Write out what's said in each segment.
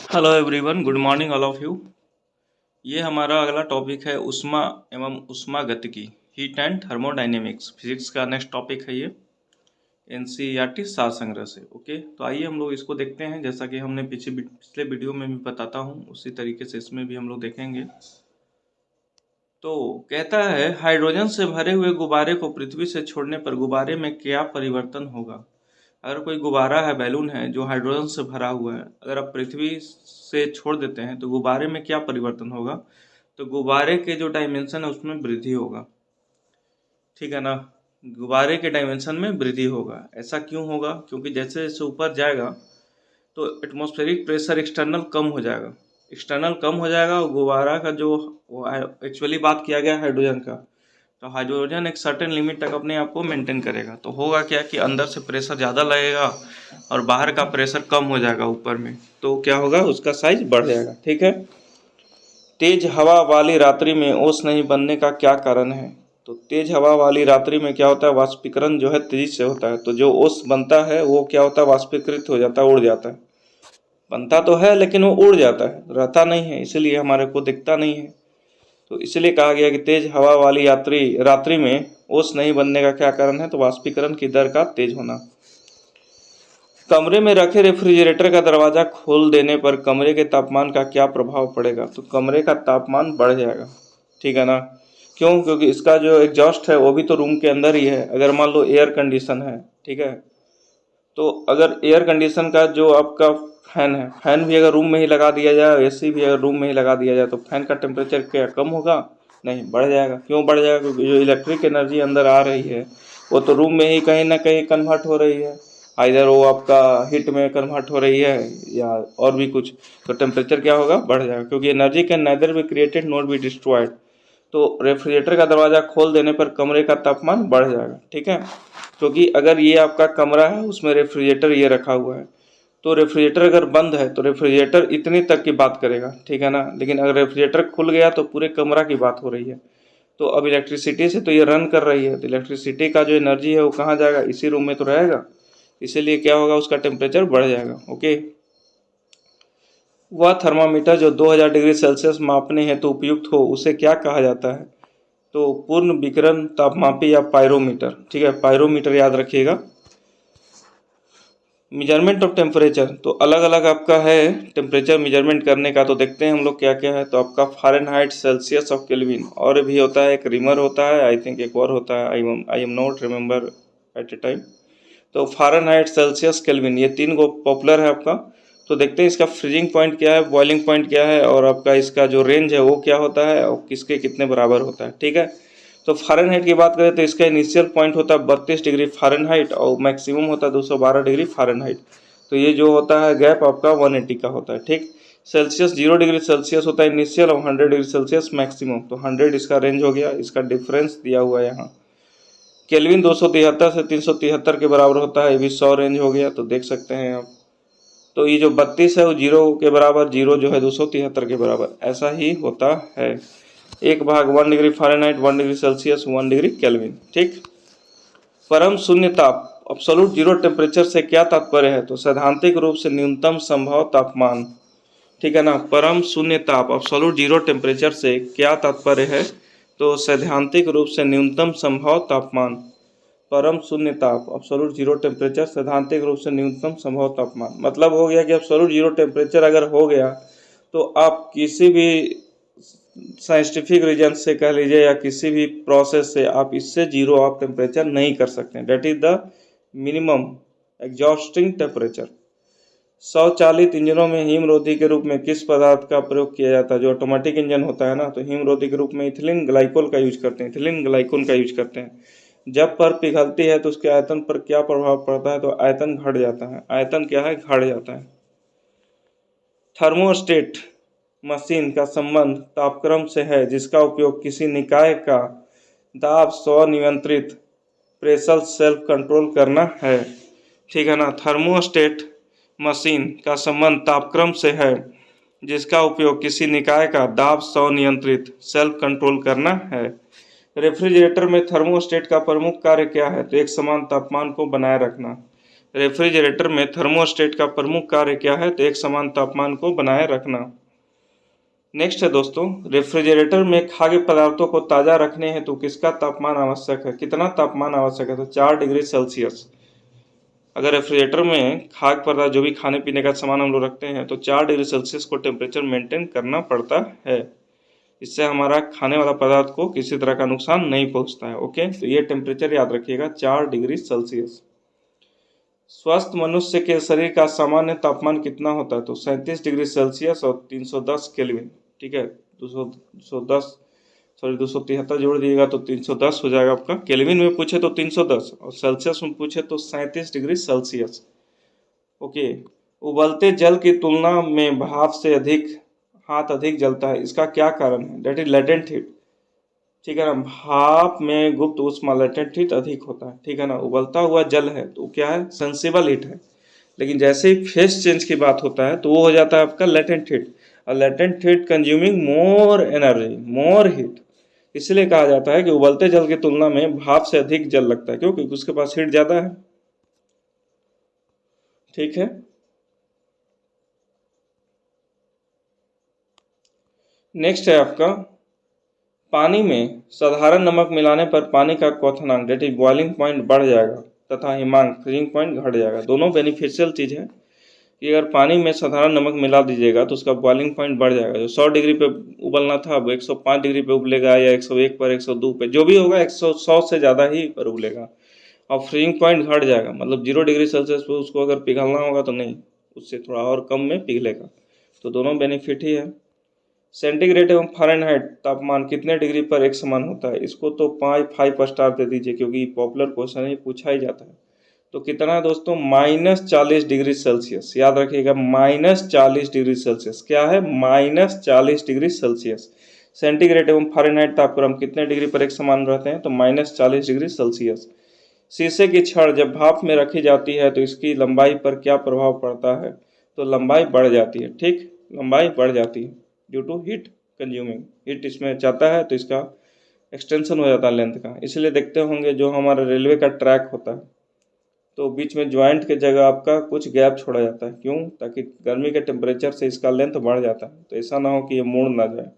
Hello everyone, good morning all of you. ये हमारा अगला टॉपिक है ऊष्मा एवं ऊष्मागतिकी, हीट एंड थर्मोडायनेमिक्स। फिजिक्स का नेक्स्ट टॉपिक है ये, एनसीईआरटी सार संग्रह से। ओके, तो आइए हम लोग इसको देखते हैं। जैसा कि हमने पिछले वीडियो में भी बताता हूँ, उसी तरीके से इसमें भी हम लोग देखेंगे। तो कहता है, हाइड्रोजन से भरे हुए गुब्बारे को पृथ्वी से छोड़ने पर गुब्बारे में क्या परिवर्तन होगा। अगर कोई गुब्बारा है, बैलून है जो हाइड्रोजन से भरा हुआ है, अगर आप पृथ्वी से छोड़ देते हैं तो गुब्बारे में क्या परिवर्तन होगा। तो गुब्बारे के जो डायमेंशन है उसमें वृद्धि होगा, ठीक है ना। गुब्बारे के डायमेंशन में वृद्धि होगा। ऐसा क्यों होगा? क्योंकि जैसे जैसे ऊपर जाएगा तो एटमॉस्फेरिक प्रेशर एक्सटर्नल कम हो जाएगा। एक्सटर्नल कम हो जाएगा और गुब्बारा का जो एक्चुअली बात किया गया हाइड्रोजन का, तो हाइड्रोजन एक सर्टेन लिमिट तक अपने आप को मेंटेन करेगा। तो होगा क्या कि अंदर से प्रेशर ज़्यादा लगेगा और बाहर का प्रेशर कम हो जाएगा ऊपर में। तो क्या होगा, उसका साइज बढ़ जाएगा, ठीक है। तेज हवा वाली रात्रि में ओस नहीं बनने का क्या कारण है। तो तेज हवा वाली रात्रि में क्या होता है, वाष्पीकरण जो है तेजी से होता है। तो जो ओस बनता है वो क्या होता है, वाष्पीकृत हो जाता है, उड़ जाता है। बनता तो है लेकिन वो उड़ जाता है, रहता नहीं है, इसीलिए हमारे को दिखता नहीं है। तो इसलिए कहा गया कि तेज हवा वाली रात्रि में ओस नहीं बनने का क्या कारण है, तो वाष्पीकरण की दर का तेज होना। कमरे में रखे रेफ्रिजरेटर का दरवाजा खोल देने पर कमरे के तापमान का क्या प्रभाव पड़ेगा। तो कमरे का तापमान बढ़ जाएगा, ठीक है ना। क्यों? क्योंकि इसका जो एग्जॉस्ट है वो भी तो रूम के अंदर ही है। अगर मान लो एयर कंडीशन है, ठीक है, तो अगर एयर कंडीशन का जो आपका फैन है, फैन भी अगर रूम में ही लगा दिया जाए, एसी भी अगर रूम में ही लगा दिया जाए, तो फैन का टेम्परेचर क्या कम होगा? नहीं, बढ़ जाएगा। क्यों बढ़ जाएगा? क्योंकि जो इलेक्ट्रिक एनर्जी अंदर आ रही है वो तो रूम में ही कहीं ना कहीं कन्वर्ट हो रही है। आइधर वो आपका हीट में कन्वर्ट हो रही है या और भी कुछ। तो टेम्परेचर क्या होगा, बढ़ जाएगा। क्योंकि energy can neither be created not be destroyed. तो रेफ्रिजरेटर का दरवाज़ा खोल देने पर कमरे का तापमान बढ़ जाएगा, ठीक है। क्योंकि अगर ये आपका कमरा है, उसमें रेफ्रिजरेटर ये रखा हुआ है, तो रेफ्रिजरेटर अगर बंद है तो रेफ्रिजरेटर इतनी तक की बात करेगा, ठीक है ना। लेकिन अगर रेफ्रिजरेटर खुल गया तो पूरे कमरा की बात हो रही है। तो अब इलेक्ट्रिसिटी से तो ये रन कर रही है, तो इलेक्ट्रिसिटी का जो एनर्जी है वो कहाँ जाएगा, इसी रूम में तो रहेगा। इसीलिए क्या होगा, उसका टेम्परेचर बढ़ जाएगा। ओके, वह थर्मामीटर जो 2000 डिग्री सेल्सियस मापने हेतु उपयुक्त हो उसे क्या कहा जाता है। तो पूर्ण विकिरण तापमापी या पायरोमीटर, ठीक है, पायरोमीटर याद रखिएगा। मेजरमेंट ऑफ टेम्परेचर, तो अलग अलग आपका है टेम्परेचर मेजरमेंट करने का। तो देखते हैं हम लोग क्या क्या है। तो आपका फ़ारेनहाइट, सेल्सियस और केल्विन, और भी होता है, एक रिमर होता है, आई थिंक एक और होता है, I am not remember at A time. तो फ़ारेनहाइट, सेल्सियस, केल्विन, ये तीन को पॉपुलर है आपका। तो देखते हैं इसका फ्रीजिंग पॉइंट क्या है, बॉइलिंग पॉइंट क्या है, और आपका इसका जो रेंज है वो क्या होता है और किसके कितने बराबर होता है, ठीक है। तो फ़ारेनहाइट की बात करें तो इसका इनिशियल पॉइंट होता है 32 डिग्री फ़ारेनहाइट और मैक्सिमम होता है 212 डिग्री फ़ारेनहाइट। तो ये जो होता है गैप आपका 180 का होता है, ठीक। सेल्सियस 0 डिग्री सेल्सियस होता है इनिशियल और 100 डिग्री सेल्सियस मैक्सिमम। तो 100 इसका रेंज हो गया, इसका डिफरेंस दिया हुआ है यहाँ। केल्विन 273 से 373 के बराबर होता है, ये भी 100 रेंज हो गया, तो देख सकते हैं आप। तो ये जो 32 है वो 0 के बराबर, 0 जो है 273 के बराबर, ऐसा ही होता है। 1/1 degree Fahrenheit, 1 degree Celsius, 1 degree kelvin, ठीक। परम शून्य ताप, अब्सोल्यूट जीरो टेम्परेचर से क्या तात्पर्य है। तो सैद्धांतिक रूप से न्यूनतम संभव तापमान, ठीक है ना। परम शून्य ताप, अब्सोल्यूट जीरो टेम्परेचर से क्या तात्पर्य है। तो सैद्धांतिक रूप से न्यूनतम संभव तापमान। परम शून्य ताप, अब्सोल्यूट जीरो टेम्परेचर, सैद्धांतिक रूप से न्यूनतम संभव तापमान। मतलब हो गया कि अब्सोल्यूट जीरो टेम्परेचर अगर हो गया तो आप किसी भी साइंटिफिक रीजन से कह लीजिए या किसी भी प्रोसेस से आप इससे जीरो आप टेम्परेचर नहीं कर सकते। That is the minimum exhausting temperature. स्वचालित इंजनों में हिमरोधी के रूप में किस पदार्थ का प्रयोग किया जाता है। जो ऑटोमेटिक इंजन होता है ना, तो हिमरोधी के रूप में इथिलीन ग्लाइकोल का यूज करते हैं, इथिलीन ग्लाइकोल का यूज करते हैं। जब बर्फ पिघलती है तो उसके आयतन पर क्या प्रभाव पड़ता है। तो आयतन घट जाता है। आयतन क्या है, घट जाता है। थर्मोस्टेट मशीन का संबंध तापक्रम से है जिसका उपयोग किसी निकाय का दाब स्वनियंत्रित प्रेशर सेल्फ कंट्रोल करना है, ठीक है ना। थर्मोस्टेट मशीन का संबंध तापक्रम से है जिसका उपयोग किसी निकाय का दाब स्वनियंत्रित सेल्फ कंट्रोल करना है। रेफ्रिजरेटर में थर्मोस्टेट का प्रमुख कार्य क्या है। तो एक समान तापमान को बनाए रखना। रेफ्रिजरेटर में थर्मोस्टेट का प्रमुख कार्य क्या है? तो एक समान तापमान को बनाए रखना। नेक्स्ट है दोस्तों, रेफ्रिजरेटर में खाद्य पदार्थों को ताज़ा रखने हेतु किसका तापमान आवश्यक है? कितना तापमान आवश्यक है? तो 4 डिग्री सेल्सियस। अगर रेफ्रिजरेटर में खाद्य पदार्थ जो भी खाने पीने का सामान हम लोग रखते हैं तो 4 डिग्री सेल्सियस को टेम्परेचर मेंटेन करना पड़ता है। इससे हमारा खाने वाला पदार्थ को किसी तरह का नुकसान नहीं पहुंचता है। ओके, तो ये टेम्परेचर याद रखिएगा, 4 डिग्री सेल्सियस। स्वस्थ मनुष्य के शरीर का सामान्य तापमान कितना होता है? तो 37 डिग्री सेल्सियस और 310 केल्विन। ठीक है, 273 जोड़ दिएगा तो 310 हो जाएगा आपका। केल्विन में पूछे तो 310 और सेल्सियस में पूछे तो 37 डिग्री सेल्सियस। ओके, उबलते जल की तुलना में भाप से हाथ अधिक जलता है, इसका क्या कारण है? That is latent heat. ठीक है ना, भाप में गुप्त ऊष्मा लेटेंट हीट अधिक होता है। ठीक है ना, उबलता हुआ जल है तो क्या है? सेंसिबल हीट है। लेकिन जैसे ही फेस चेंज की बात होता है तो वो हो जाता है आपका लेटेंट हीट। और latent heat consuming more energy, more heat. इसलिए कहा जाता है कि उबलते जल की तुलना में भाप से अधिक जल लगता है। क्यों? क्योंकि उसके पास हीट ज़्यादा है। ठीक है, नेक्स्ट है आपका, पानी में साधारण नमक मिलाने पर पानी का क्वथनांक डेट इज बॉइलिंग पॉइंट बढ़ जाएगा तथा हिमांक फ्रीजिंग पॉइंट घट जाएगा। दोनों बेनिफिशियल चीज़ है कि अगर पानी में साधारण नमक मिला दीजिएगा तो उसका बॉइलिंग पॉइंट बढ़ जाएगा। जो 100 डिग्री पे उबलना था अब 105 डिग्री पे उबलेगा, या 101 पर, 102 पे, जो भी होगा 100 से ज़्यादा ही पर उबलेगा। और फ्रीजिंग पॉइंट घट जाएगा, मतलब 0 डिग्री सेल्सियस पे उसको अगर पिघलना होगा तो नहीं, उससे थोड़ा और कम में पिघलेगा। तो दोनों बेनिफिट ही है। सेंटीग्रेड एवं फ़ारेनहाइट तापमान कितने डिग्री पर एक समान होता है? इसको तो 5 स्टार दे दीजिए क्योंकि पॉपुलर क्वेश्चन ही पूछा ही जाता है। तो कितना है दोस्तों? -40 डिग्री सेल्सियस। याद रखिएगा, -40 डिग्री सेल्सियस। क्या है? -40 डिग्री सेल्सियस। सेंटीग्रेड एवं फ़ारेनहाइट तापक्रम कितने डिग्री पर एक समान रहते हैं? तो -40 डिग्री सेल्सियस। शीशे की छड़ जब भाप में रखी जाती है तो इसकी लंबाई पर क्या प्रभाव पड़ता है? तो लंबाई बढ़ जाती है। ठीक, लंबाई बढ़ जाती है due to heat consuming. Heat इसमें जाता है तो इसका एक्सटेंशन हो जाता है लेंथ का। इसलिए देखते होंगे जो हमारा रेलवे का ट्रैक होता है तो बीच में ज्वाइंट के जगह आपका कुछ गैप छोड़ा जाता है। क्यों? ताकि गर्मी के टेम्परेचर से इसका लेंथ बढ़ जाता है, तो ऐसा ना हो कि ये मुड़ ना जाए,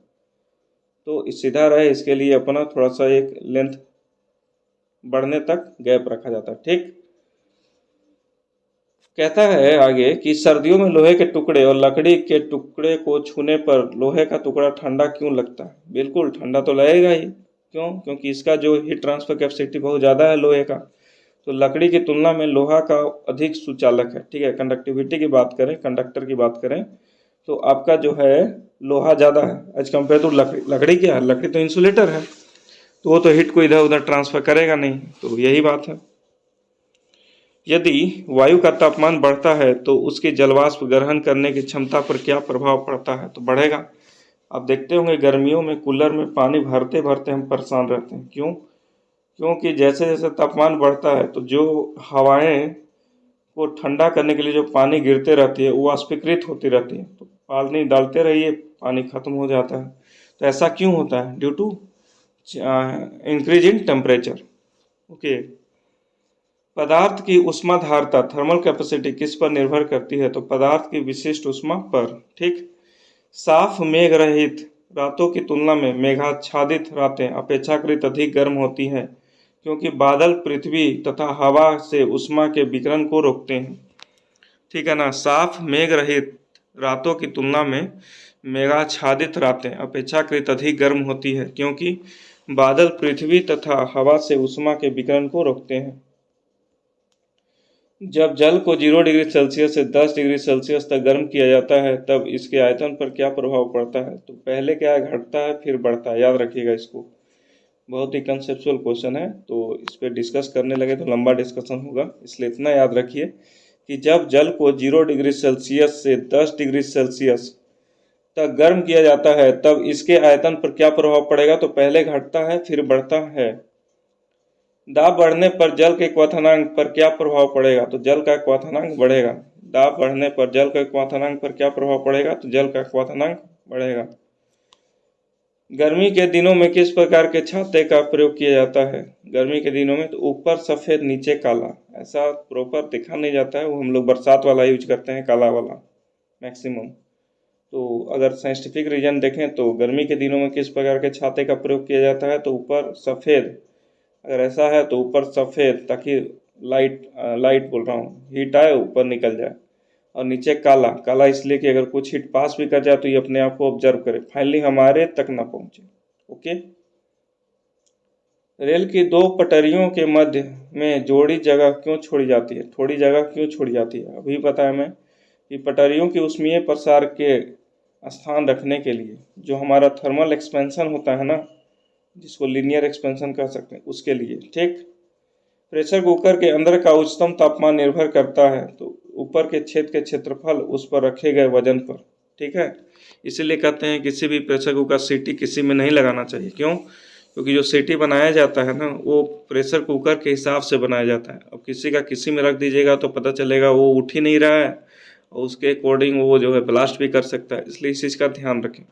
तो सीधा रहे इसके लिए अपना थोड़ा सा एक लेंथ बढ़ने तक गैप रखा जाता है। ठीक, कहता है आगे कि सर्दियों में लोहे के टुकड़े और लकड़ी के टुकड़े को छूने पर लोहे का टुकड़ा ठंडा क्यों लगता है? बिल्कुल ठंडा तो लगेगा ही। क्यों? क्योंकि इसका जो हीट ट्रांसफर कैपेसिटी बहुत ज़्यादा है लोहे का। तो लकड़ी की तुलना में लोहा का अधिक सुचालक है। ठीक है, कंडक्टिविटी की बात करें, कंडक्टर की बात करें तो आपका जो है लोहा ज़्यादा है एज कम्पेयर टू लकड़ी। लकड़ी क्या है? लकड़ी तो इंसुलेटर है, तो वो तो हीट को इधर उधर ट्रांसफर करेगा नहीं। तो यही बात है। यदि वायु का तापमान बढ़ता है तो उसकी जलवाष्प ग्रहण करने की क्षमता पर क्या प्रभाव पड़ता है? तो बढ़ेगा। आप देखते होंगे गर्मियों में कूलर में पानी भरते भरते हम परेशान रहते हैं। क्यों? क्योंकि जैसे जैसे तापमान बढ़ता है तो जो हवाएं को ठंडा करने के लिए जो पानी गिरते रहती है वो वाष्पीकृत होती रहती है, तो पानी डालते रहिए पानी खत्म हो जाता है। तो ऐसा क्यों होता है? Due to increase in temperature. Okay, पदार्थ की ऊष्माधारता थर्मल कैपेसिटी किस पर निर्भर करती है? तो पदार्थ की विशिष्ट ऊष्मा पर। ठीक, साफ मेघ रहित रातों की तुलना में मेघाच्छादित रातें अपेक्षाकृत अधिक गर्म होती हैं क्योंकि बादल पृथ्वी तथा हवा से ऊष्मा के विकिरण को रोकते हैं। ठीक है ना, साफ मेघ रहित रातों की तुलना में मेघाच्छादित रातें अपेक्षाकृत अधिक गर्म होती है क्योंकि बादल पृथ्वी तथा हवा से ऊष्मा के विकिरण को रोकते हैं। जब जल को 0 डिग्री सेल्सियस से 10 डिग्री सेल्सियस तक गर्म किया जाता है तब इसके आयतन पर क्या प्रभाव पड़ता है? तो पहले क्या है? घटता है फिर बढ़ता है। याद रखिएगा इसको, बहुत ही कंसेप्चुअल क्वेश्चन है, तो इस पर डिस्कस करने लगे तो लंबा डिस्कशन होगा, इसलिए इतना याद रखिए कि जब जल को 0 डिग्री सेल्सियस से 10 डिग्री सेल्सियस तक गर्म किया जाता है तब इसके आयतन पर क्या प्रभाव पड़ेगा? तो पहले घटता है फिर बढ़ता है। दाब बढ़ने पर जल के क्वथनांक पर क्या प्रभाव पड़ेगा? तो जल का क्वथनांक बढ़ेगा। दाब बढ़ने पर जल के क्वथनांक पर क्या प्रभाव पड़ेगा? तो जल का क्वथनांक बढ़ेगा। गर्मी के दिनों में किस प्रकार के छाते का प्रयोग किया जाता है? गर्मी के दिनों में तो ऊपर सफ़ेद नीचे काला, ऐसा प्रॉपर देखा नहीं जाता है, वो हम लोग बरसात वाला यूज करते हैं, काला वाला मैक्सिमम। तो अगर साइंटिफिक रीजन देखें तो गर्मी के दिनों में किस प्रकार के छाते का प्रयोग किया जाता है, तो ऊपर सफ़ेद, अगर ऐसा है तो ऊपर सफ़ेद, ताकि लाइट बोल रहा हूँ, हीट आए ऊपर निकल जाए, और नीचे काला, काला इसलिए कि अगर कुछ हीट पास भी कर जाए तो ये अपने आप को ऑब्जर्व करे, फाइनली हमारे तक ना पहुँचे। ओके। रेल की दो पटरियों के मध्य में जोड़ी जगह क्यों छोड़ी जाती है? थोड़ी जगह क्यों छोड़ी जाती है? अभी पता है हमें कि पटरियों की ऊष्मीय प्रसार के स्थान रखने के लिए, जो हमारा थर्मल एक्सपेंशन होता है ना, जिसको लीनियर एक्सपेंशन कह सकते हैं, उसके लिए। ठीक। प्रेशर कुकर के अंदर का उच्चतम तापमान निर्भर करता है तो ऊपर के छेद के क्षेत्रफल उस पर रखे गए वजन पर। ठीक है, इसीलिए कहते हैं किसी भी प्रेशर कुकर सीटी किसी में नहीं लगाना चाहिए। क्यों? क्योंकि जो सीटी बनाया जाता है ना, वो प्रेशर कुकर के हिसाब से बनाया जाता है। अब किसी का किसी में रख दीजिएगा तो पता चलेगा वो उठ ही नहीं रहा है, और उसके अकॉर्डिंग वो जो है ब्लास्ट भी कर सकता है। इसलिए इस चीज़ का ध्यान रखें।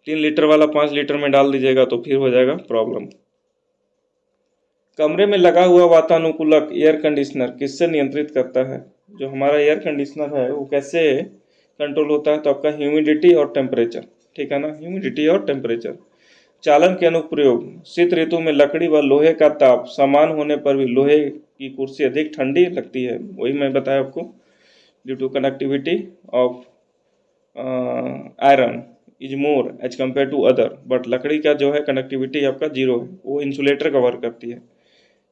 3 लीटर वाला 5 लीटर में डाल दीजिएगा तो फिर हो जाएगा प्रॉब्लम। कमरे में लगा हुआ वातानुकूलक एयर कंडीशनर किससे नियंत्रित करता है? जो हमारा एयर कंडीशनर है वो कैसे कंट्रोल होता है? तो आपका ह्यूमिडिटी और टेम्परेचर। ठीक है ना, ह्यूमिडिटी और टेम्परेचर। चालन के अनुप्रयोग, शीत ऋतु में लकड़ी व लोहे का ताप समान होने पर भी लोहे की कुर्सी अधिक ठंडी लगती है। वही मैं बताया आपको, due to connectivity of iron is more as compare to other, but लकड़ी का जो है कनेक्टिविटी आपका जीरो है, वो इंसुलेटर कवर करती है।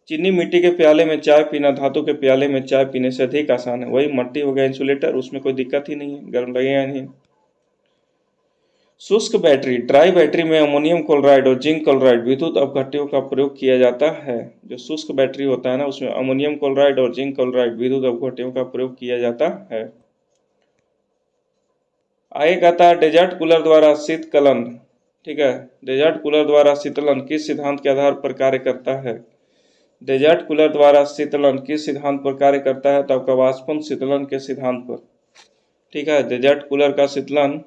चीनी मिट्टी के प्याले में चाय पीना धातु के प्याले में चाय पीने से अधिक आसान है। वही मट्टी हो गया इंसुलेटर, उसमें कोई दिक्कत ही नहीं है, गर्म लगेगा नहीं। शुष्क बैटरी, ड्राई बैटरी में अमोनियम क्लोराइड और जिंक क्लोराइड विद्युत अपघट्यों का प्रयोग किया जाता है। जो शुष्क बैटरी होता है ना, उसमें अमोनियम क्लोराइड और जिंक क्लोराइड विद्युत अपघट्यों का प्रयोग किया जाता है। आगे कहता है डेजर्ट कूलर द्वारा शीतकलन। ठीक है, डेजर्ट कूलर द्वारा शीतलन किस सिद्धांत के आधार पर कार्य करता है? डेजर्ट कूलर द्वारा शीतलन किस सिद्धांत पर कार्य करता है? तो आपका वाष्पन शीतलन के सिद्धांत पर। ठीक है, डेजर्ट कूलर का शीतलन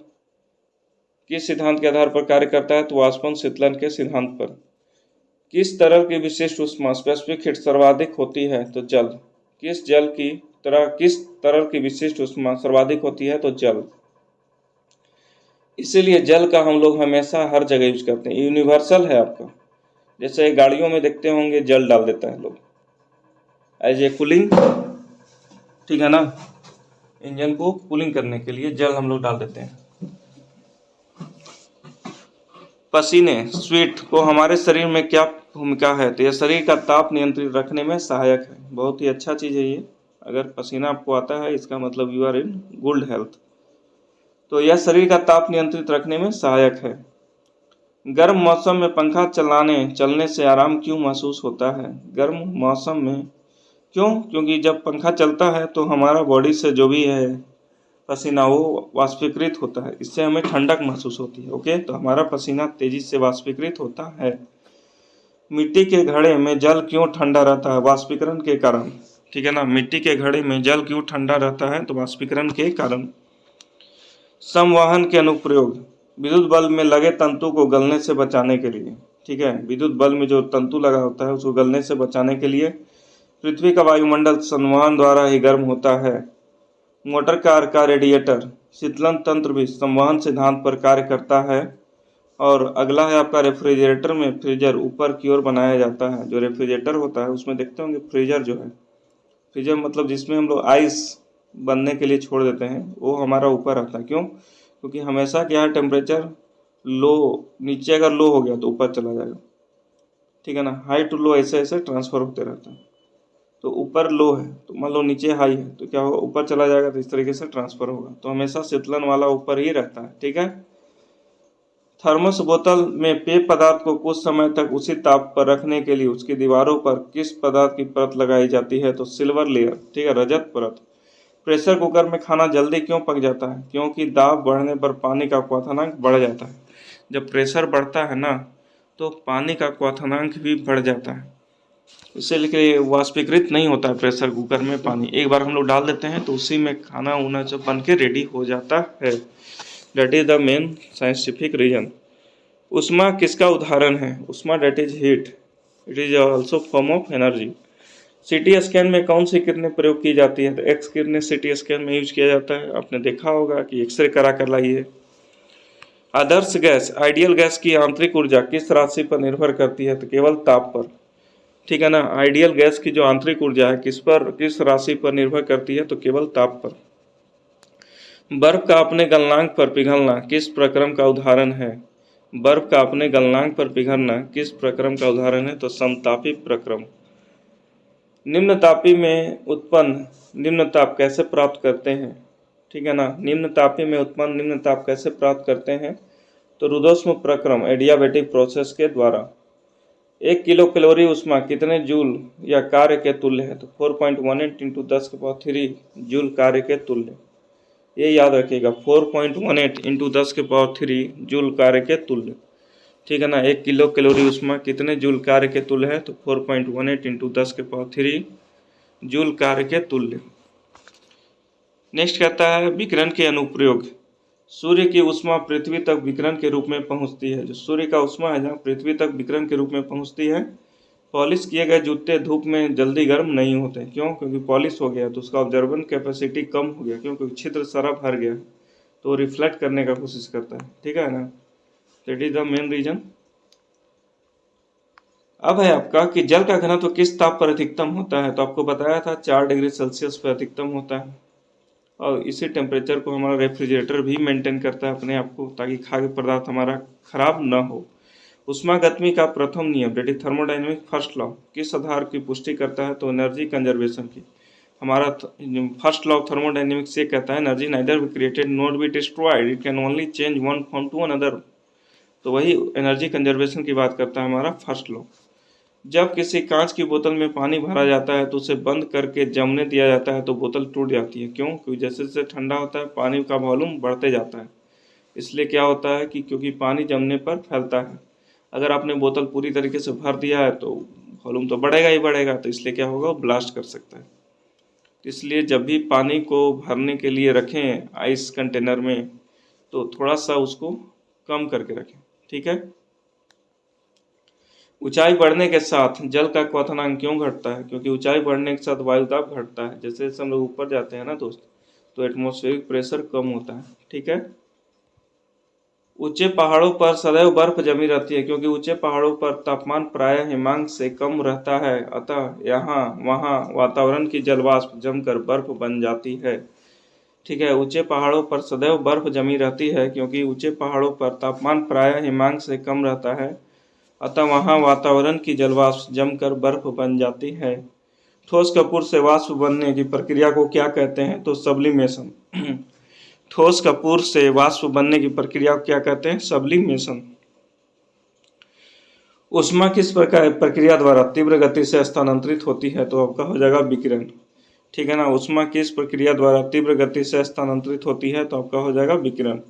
किस सिद्धांत के आधार पर कार्य करता है? तो वाष्पन शीतलन के सिद्धांत पर। किस तरल की विशिष्ट ऊष्मा स्पेसिफिक हीट सर्वाधिक होती है? तो जल। किस तरल की विशिष्ट ऊष्मा सर्वाधिक होती है? तो जल। इसीलिए जल का हम लोग हमेशा हर जगह यूज करते हैं, यूनिवर्सल है आपका। जैसे गाड़ियों में देखते होंगे जल डाल देता है लोग एज ए कूलिंग। ठीक है ना, इंजन को कूलिंग करने के लिए जल हम लोग डाल देते हैं। पसीने स्वेट को हमारे शरीर में क्या भूमिका है? तो यह शरीर का ताप नियंत्रित रखने में सहायक है। बहुत ही अच्छा चीज़ है ये। अगर पसीना आपको आता है इसका मतलब you are in good health. तो यह शरीर का ताप नियंत्रित रखने में सहायक है। गर्म मौसम में पंखा चलने से आराम क्यों महसूस होता है? गर्म मौसम में क्यों? क्योंकि जब पंखा चलता है तो हमारा बॉडी से जो भी है पसीना वो वाष्पीकृत होता है, इससे हमें ठंडक महसूस होती है। ओके, तो हमारा पसीना तेजी से वाष्पीकृत होता है। मिट्टी के घड़े में जल क्यों ठंडा रहता है? वाष्पीकरण के कारण। ठीक है ना, मिट्टी के घड़े में जल क्यों ठंडा रहता है? तो वाष्पीकरण के कारण। संवहन के अनुप्रयोग, विद्युत बल्ब में लगे तंतु को गलने से बचाने के लिए। ठीक है, विद्युत बल्ब में जो तंतु लगा होता है उसको गलने से बचाने के लिए। पृथ्वी का वायुमंडल संवहन द्वारा ही गर्म होता है। मोटर कार का रेडिएटर शीतलन तंत्र भी संवहन सिद्धांत पर कार्य करता है। और अगला है आपका रेफ्रिजरेटर में फ्रीजर ऊपर की ओर बनाया जाता है। जो रेफ्रिजरेटर होता है उसमें देखते होंगे फ्रीजर जो है, फ्रीजर मतलब जिसमें हम लोग आइस बनने के लिए छोड़ देते हैं, वो हमारा ऊपर रहता है। क्यों? क्योंकि हमेशा क्या है, टेम्परेचर लो, नीचे अगर लो हो गया तो ऊपर चला जाएगा। ठीक है ना, हाई टू लो ऐसे ऐसे ट्रांसफ़र होते रहता है। तो ऊपर लो है तो मान लो नीचे हाई है तो क्या होगा, ऊपर चला जाएगा, तो इस तरीके से ट्रांसफ़र होगा। तो हमेशा शीतलन वाला ऊपर ही रहता है। ठीक है। थर्मस बोतल में पेय पदार्थ को कुछ समय तक उसी ताप पर रखने के लिए उसकी दीवारों पर किस पदार्थ की परत लगाई जाती है? तो सिल्वर लेयर। ठीक है, रजत परत। प्रेशर कुकर में खाना जल्दी क्यों पक जाता है? क्योंकि दाब बढ़ने पर पानी का क्वथनांक बढ़ जाता है। जब प्रेशर बढ़ता है ना तो पानी का क्वथनांक भी बढ़ जाता है, इसीलिए वाष्पीकृत नहीं होता है प्रेशर कुकर में पानी। एक बार हम लोग डाल देते हैं तो उसी में खाना उना जो बन के रेडी हो जाता है। That is the main scientific reason. ऊष्मा किसका उदाहरण है? ऊष्मा that is heat, it is also form of energy. CT scan में कौन सी किरणें प्रयोग की जाती है? तो एक्स किरणें सीटी स्कैन में यूज किया जाता है। आपने देखा होगा कि एक्सरे करा कर लाइए। आदर्श गैस, आइडियल गैस की आंतरिक ऊर्जा किस राशि पर निर्भर करती है? तो केवल ताप पर, ठीक है ना। आइडियल गैस की जो आंतरिक ऊर्जा है किस राशि पर निर्भर करती है? तो केवल ताप पर। बर्फ का अपने गलनांक पर पिघलना किस प्रक्रम का उदाहरण है? बर्फ का अपने गलनांक पर पिघलना किस प्रक्रम का उदाहरण है? तो समतापी प्रक्रम। निम्न तापी में उत्पन्न निम्न ताप कैसे प्राप्त करते हैं? ठीक है ना। निम्न तापी में उत्पन्न निम्न ताप कैसे प्राप्त करते हैं? तो रुद्धोष्म प्रक्रम, एडियाबैटिक प्रोसेस के द्वारा। 1 किलो कैलोरी ऊष्मा कितने जूल या कार्य के तुल्य है? तो 4.18 इंटू 10⁻³ जूल कार्य के तुल्य। ये याद रखिएगा, 4.18 इंटू 10⁻³ जूल कार्य के तुल्य, ठीक है ना। 1 किलो कैलोरी ऊष्मा कितने जूल कार्य के तुल्य है? तो 4.18 इंटू 10⁻³ जूल कार्य के तुल्य। नेक्स्ट कहता है विकिरण के अनुप्रयोग। सूर्य की ऊष्मा पृथ्वी तक विकिरण के रूप में पहुंचती है। जो सूर्य का ऊष्मा है जहाँ पृथ्वी तक विकिरण के रूप में पहुंचती है। पॉलिश किए गए जूते धूप में जल्दी गर्म नहीं होते। क्यों? क्योंकि पॉलिश हो गया तो उसका ऑब्जर्वेंट कैपेसिटी कम हो गया। क्यों? क्योंकि छिद्र सारा भर गया तो रिफ्लेक्ट करने का कोशिश करता है, ठीक है ना। That is the main reason. अब है आपका कि जल का घनत्व किस ताप पर अधिकतम होता है? तो आपको बताया था 4 डिग्री सेल्सियस पर अधिकतम होता है। और इसी टेम्परेचर को हमारा रेफ्रिजरेटर भी मेंटेन करता है अपने आप को, ताकि खाद्य पदार्थ हमारा खराब न हो। ऊष्मागतिकी का प्रथम नियम, that is thermodynamic first law, किस आधार की पुष्टि करता है? तो एनर्जी कंजर्वेशन की। हमारा फर्स्ट लॉ ऑफ थर्मोडायनेमिक्स ये कहता है energy neither be created not be destroyed, it can only change one form to another. तो वही एनर्जी कंजर्वेशन की बात करता है हमारा फर्स्ट लॉ। जब किसी कांच की बोतल में पानी भरा जाता है तो उसे बंद करके जमने दिया जाता है तो बोतल टूट जाती है। क्यों? क्योंकि जैसे जैसे ठंडा होता है पानी का वॉल्यूम बढ़ते जाता है। इसलिए क्या होता है कि क्योंकि पानी जमने पर फैलता है। अगर आपने बोतल पूरी तरीके से भर दिया है तो वॉल्यूम तो बढ़ेगा ही बढ़ेगा, तो इसलिए क्या होगा, ब्लास्ट कर सकता है। इसलिए जब भी पानी को भरने के लिए रखें आइस कंटेनर में तो थोड़ा सा उसको कम करके रखें, ठीक है। ऊंचाई बढ़ने के साथ जल का क्वथनांक क्यों घटता है? क्योंकि ऊंचाई बढ़ने के साथ वायुदाब घटता है। जैसे जैसे हम लोग ऊपर जाते हैं ना दोस्त, तो एटमॉस्फेरिक प्रेशर कम होता है, ठीक है। ऊंचे पहाड़ों पर सदैव बर्फ जमी रहती है क्योंकि ऊंचे पहाड़ों पर तापमान प्रायः हिमांक से कम रहता है, अतः यहाँ वहाँ वातावरण की जलवाष्प जमकर बर्फ बन जाती है, ठीक है। ऊंचे पहाड़ों पर सदैव बर्फ जमी रहती है क्योंकि ऊंचे पहाड़ों पर तापमान प्रायः हिमांक से कम रहता है, अतः वहाँ वातावरण की जलवाष्प जमकर बर्फ बन जाती है। ठोस कपूर से वाष्प बनने की प्रक्रिया को क्या कहते हैं? तो सब्लिमेशन। ठोस कपूर से वाष्प बनने की प्रक्रिया को क्या कहते हैं? सब्लिमेशन। ऊष्मा किस प्रकार प्रक्रिया द्वारा तीव्र गति से स्थानांतरित होती है? तो आपका हो जाएगा विकिरण, ठीक है ना। ऊष्मा किस प्रक्रिया द्वारा तीव्र गति से स्थानांतरित होती है? तो आपका हो जाएगा विकिरण।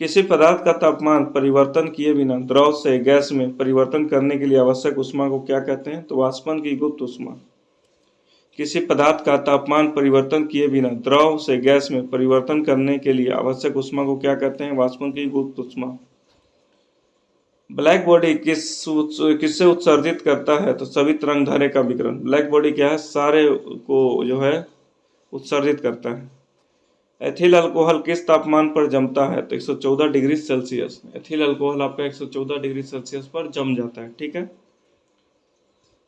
किसी पदार्थ का तापमान परिवर्तन किए बिना द्रव से गैस में परिवर्तन करने के लिए आवश्यक ऊष्मा को क्या कहते हैं? तो वाष्पन की गुप्त ऊष्मा। किसी पदार्थ का तापमान परिवर्तन किए बिना द्रव से गैस में परिवर्तन करने के लिए आवश्यक ऊष्मा को क्या कहते हैं? वाष्पन की गुप्त ऊष्मा। ब्लैक बॉडी किससे उत्सर्जित करता है? तो सभी तरंगधारे का विकिरण। ब्लैक बॉडी क्या है? सारे को जो है उत्सर्जित करता है। एथिल अल्कोहल किस तापमान पर जमता है? तो 114 डिग्री सेल्सियस। एथिल अल्कोहल आपका 114 डिग्री सेल्सियस पर जम जाता है, ठीक है।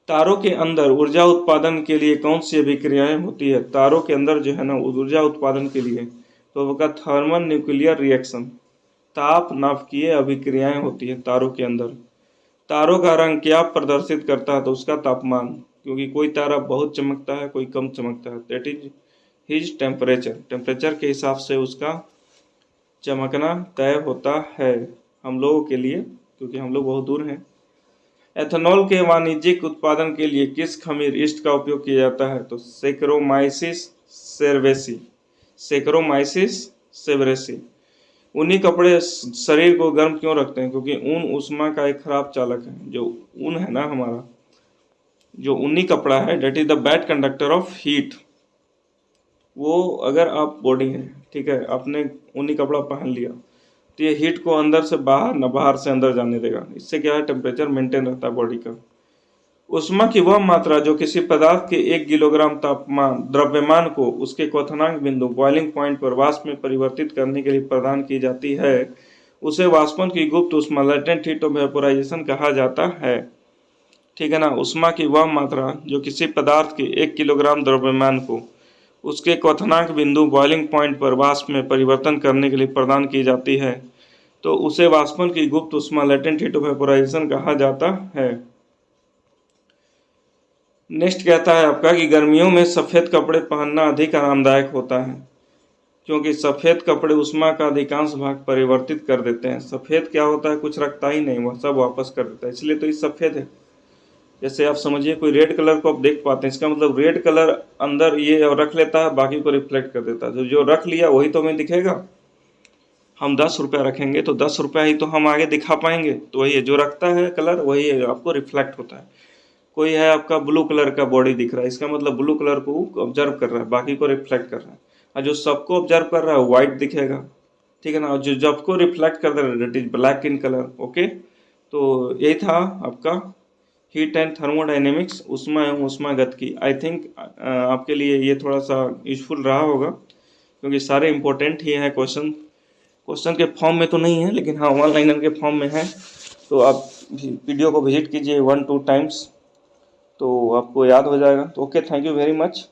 तारों के अंदर ऊर्जा उत्पादन के लिए कौन सी अभिक्रियाएं होती है? तारों के अंदर जो है ना ऊर्जा उत्पादन के लिए, तो होगा थर्मल न्यूक्लियर रिएक्शन, ताप नाभिकीय अभिक्रियाएं होती है तारों के अंदर। तारों का रंग क्या प्रदर्शित करता है? तो उसका तापमान, क्योंकि कोई तारा बहुत चमकता है कोई कम चमकता है, that is his temperature. Temperature के हिसाब से उसका चमकना तय होता है हम लोगों के लिए, क्योंकि हम लोग बहुत दूर हैं। एथेनॉल के वाणिज्यिक उत्पादन के लिए किस खमीर ईस्ट का उपयोग किया जाता है? तो सेक्रोमाइसिस सेरेसी। सेक्रोमाइसिस सेरेसी। ऊनी कपड़े शरीर को गर्म क्यों रखते हैं? क्योंकि ऊन ऊष्मा का एक खराब चालक है। जो ऊन है ना हमारा, जो ऊनी कपड़ा है, that is the bad conductor of heat. वो अगर आप बॉडी है, ठीक है, आपने ऊनी कपड़ा पहन लिया तो ये हीट को अंदर से बाहर न बाहर से अंदर जाने देगा। इससे क्या है, टेम्परेचर मेंटेन रहता है बॉडी का। ऊष्मा की वह मात्रा जो किसी पदार्थ के 1 किलोग्राम तापमान द्रव्यमान को उसके क्वथनांक बिंदु बॉइलिंग पॉइंट पर वाष्प में परिवर्तित करने के लिए प्रदान की जाती है, उसे वाष्पन की गुप्त ऊष्मा लेटेंट हीट ऑफ वेपोराइजेशन कहा जाता है। ठीक है ना। ऊष्मा की वह मात्रा जो किसी पदार्थ के 1 किलोग्राम द्रव्यमान को उसके क्वथनांक बिंदु बॉइलिंग पॉइंट पर वाष्प में परिवर्तन करने के लिए प्रदान की जाती है, तो उसे वाष्पन की गुप्त ऊष्मा लेटेंट हीट ऑफ वेपोराइजेशन कहा जाता है। नेक्स्ट कहता है आपका कि गर्मियों में सफ़ेद कपड़े पहनना अधिक आरामदायक होता है, क्योंकि सफ़ेद कपड़े ऊष्मा का अधिकांश भाग परिवर्तित कर देते हैं। सफ़ेद क्या होता है, कुछ रखता ही नहीं, वह सब वापस कर देता है, इसलिए तो ये सफ़ेद है। जैसे आप समझिए कोई रेड कलर को आप देख पाते हैं, इसका मतलब रेड कलर अंदर ये रख लेता है, बाकी को रिफ्लेक्ट कर देता है। तो जो रख लिया वही तो हमें दिखेगा। हम 10 रुपया रखेंगे तो 10 रुपया ही तो हम आगे दिखा पाएंगे, तो वही है, जो रखता है कलर वही आपको रिफ्लेक्ट होता है। कोई है आपका ब्लू कलर का बॉडी दिख रहा है, इसका मतलब ब्लू कलर को ऑब्जर्व कर रहा है, बाकी को रिफ्लेक्ट कर रहा है। और जो सबको ऑब्जर्व कर रहा है व्हाइट दिखेगा, ठीक है ना। और जो सबको रिफ्लेक्ट कर रहा है that is black in colour. Okay, तो यही था आपका हीट एंड थर्मोडाइनेमिक्स, ऊष्मा एवं ऊष्मागतिकी। आई थिंक आपके लिए ये थोड़ा सा यूजफुल रहा होगा, क्योंकि सारे इंपॉर्टेंट ही हैं क्वेश्चन के फॉर्म में तो नहीं है, लेकिन हाँ ऑनलाइनर के फॉर्म में है। तो आप वीडियो को विजिट कीजिए 1-2 टाइम्स, तो आपको याद हो जाएगा। तो okay, thank you very much.